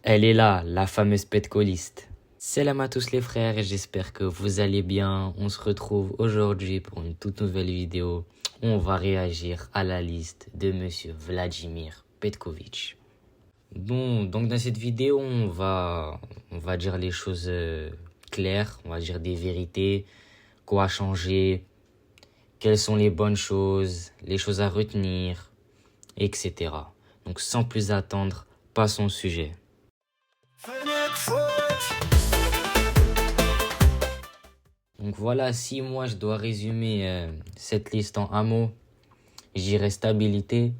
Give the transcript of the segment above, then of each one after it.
Elle est là, la fameuse petcoliste. Salam à tous les frères, j'espère que vous allez bien. On se retrouve aujourd'hui pour une toute nouvelle vidéo. On va réagir à la liste de monsieur Vladimir Petkovic. Bon, donc dans cette vidéo, on va dire les choses claires, on va dire des vérités, quoi changer, quelles sont les bonnes choses, les choses à retenir, etc. Donc sans plus attendre, passons au sujet. Donc voilà, si moi je dois résumer cette liste en un mot, j'irais stabilité.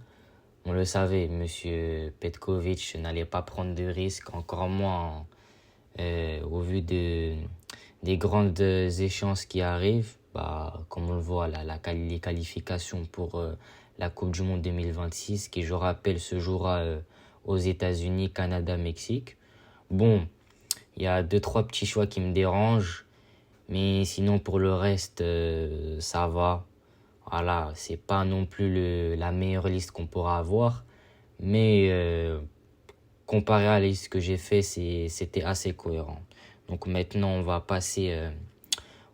On le savait, monsieur Petkovic n'allait pas prendre de risques, encore moins au vu des grandes échéances qui arrivent. Comme on le voit, les qualifications pour la Coupe du Monde 2026, qui je rappelle se jouera aux États-Unis, Canada, Mexique. Bon, il y a 2-3 petits choix qui me dérangent. Mais sinon, pour le reste, ça va. Voilà, c'est pas non plus la meilleure liste qu'on pourra avoir. Mais comparé à la liste que j'ai fait, c'était assez cohérent. Donc maintenant, on va passer...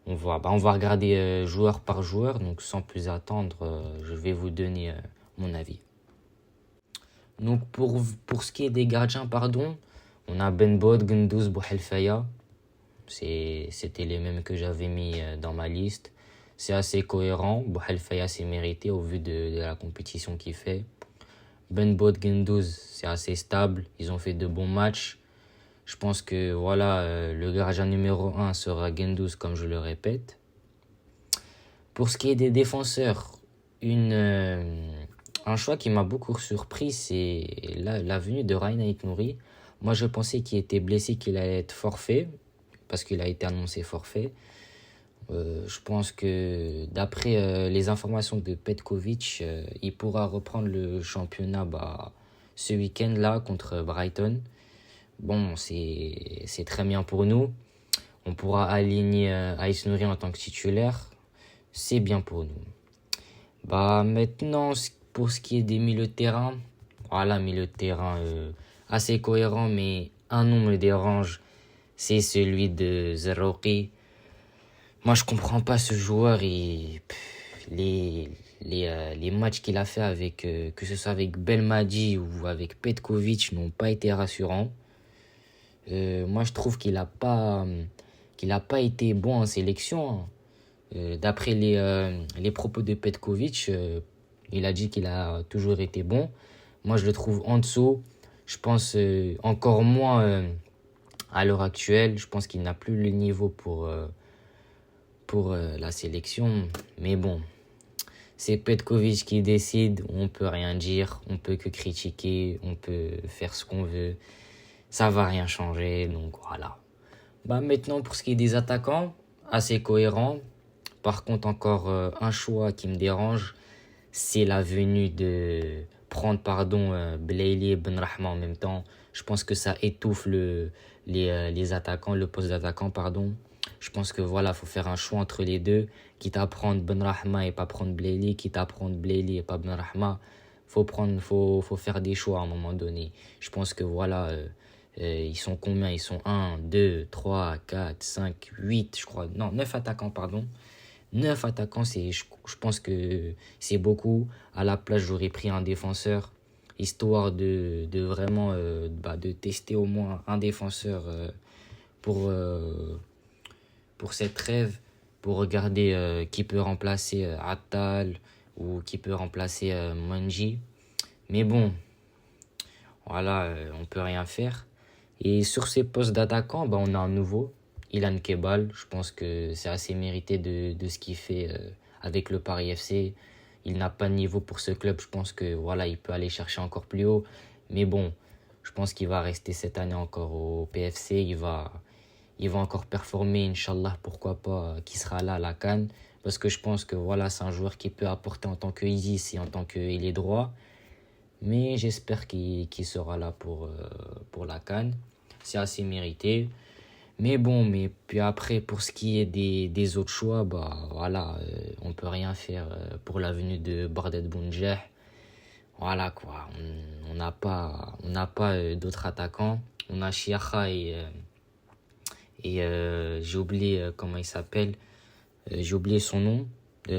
on va regarder joueur par joueur. Donc sans plus attendre, je vais vous donner mon avis. Donc pour ce qui est des gardiens, pardon, on a Benbod, Gendouzi, Bouhelfaya. C'était les mêmes que j'avais mis dans ma liste. C'est assez cohérent. Bouhelfaya, c'est mérité au vu de la compétition qu'il fait. Benbod, Gendouzi, c'est assez stable. Ils ont fait de bons matchs. Je pense que voilà, le gardien numéro 1 sera Gendouzi, comme je le répète. Pour ce qui est des défenseurs, un choix qui m'a beaucoup surpris, c'est la venue de Ryan Aït-Nouri. Moi, je pensais qu'il était blessé, qu'il allait être forfait, parce qu'il a été annoncé forfait. Je pense que d'après les informations de Petkovic, il pourra reprendre le championnat ce week-end-là contre Brighton. Bon, c'est très bien pour nous. On pourra aligner Aït-Nouri en tant que titulaire. C'est bien pour nous. Maintenant, pour ce qui est des milieux de terrain, voilà, milieu de terrain assez cohérent, mais un nom me dérange, c'est celui de Zerrouki. Moi, je comprends pas ce joueur et les matchs qu'il a fait avec, que ce soit avec Belmadi ou avec Petkovic, n'ont pas été rassurants. Moi, je trouve qu'il a pas été bon en sélection. D'après les propos de Petkovic, il a dit qu'il a toujours été bon. Moi, je le trouve en dessous. Je pense encore moins à l'heure actuelle. Je pense qu'il n'a plus le niveau pour la sélection. Mais bon, c'est Petkovic qui décide. On peut rien dire. On peut que critiquer. On peut faire ce qu'on veut. Ça va rien changer. Donc voilà. Maintenant, pour ce qui est des attaquants, assez cohérent. Par contre, encore un choix qui me dérange, c'est la venue de prendre Blaili et Benrahma en même temps. Je pense que ça étouffe les attaquants, le poste d'attaquant, pardon. Je pense que voilà, faut faire un choix entre les deux, quitte à prendre Benrahma et pas prendre Blaili, quitte à prendre Blaili et pas Benrahma. Faut faire des choix à un moment donné. Je pense que voilà, ils sont combien? Ils sont 1, 2, 3, 4, 5, 8, je crois. Non, 9 attaquants, pardon. 9 attaquants, je pense que c'est beaucoup. À la place, j'aurais pris un défenseur, histoire de vraiment de tester au moins un défenseur pour cette trêve, pour regarder qui peut remplacer Attal ou qui peut remplacer Manji. Mais bon, voilà, on peut rien faire. Et sur ces postes d'attaquant, on a un nouveau, Ilan Kebal. Je pense que c'est assez mérité de ce qu'il fait avec le Paris FC. Il n'a pas de niveau pour ce club. Je pense que voilà, il peut aller chercher encore plus haut. Mais bon, je pense qu'il va rester cette année encore au PFC. Il va encore performer, Inch'Allah, pourquoi pas, qui sera là à la CAN. Parce que je pense que voilà, c'est un joueur qui peut apporter en tant que Isis et en tant qu'ailier droit. Mais j'espère qu'il sera là pour la CAN. C'est assez mérité. Mais bon, mais puis après, pour ce qui est des autres choix, voilà, on peut rien faire pour la venue de Bardet Bounjeh. Voilà quoi, on n'a pas d'autres attaquants. On a Chiacha et j'ai oublié comment il s'appelle. J'ai oublié son nom,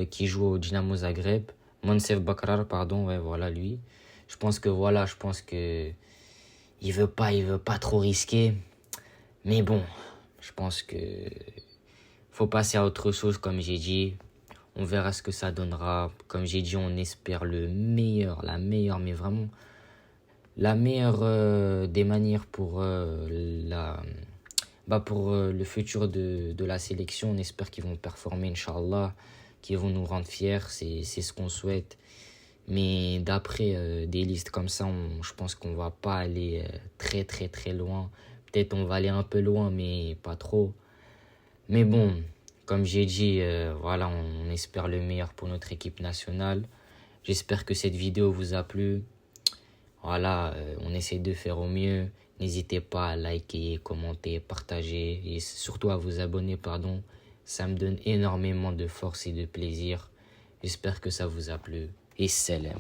qui joue au Dynamo Zagreb. Monsef Bakrar, pardon, ouais, voilà lui. Je pense que il veut pas trop risquer. Mais bon, je pense que faut passer à autre chose, comme j'ai dit. On verra ce que ça donnera. Comme j'ai dit, on espère la meilleure, mais vraiment la meilleure des manières pour le futur de la sélection. On espère qu'ils vont performer, Inch'Allah, qu'ils vont nous rendre fiers. C'est ce qu'on souhaite. Mais d'après des listes comme ça, je pense qu'on va pas aller très très très loin. Peut-être on va aller un peu loin, mais pas trop. Mais bon, comme j'ai dit, voilà, on espère le meilleur pour notre équipe nationale. J'espère que cette vidéo vous a plu. Voilà, on essaie de faire au mieux. N'hésitez pas à liker, commenter, partager et surtout à vous abonner, pardon. Ça me donne énormément de force et de plaisir. J'espère que ça vous a plu. Et salam.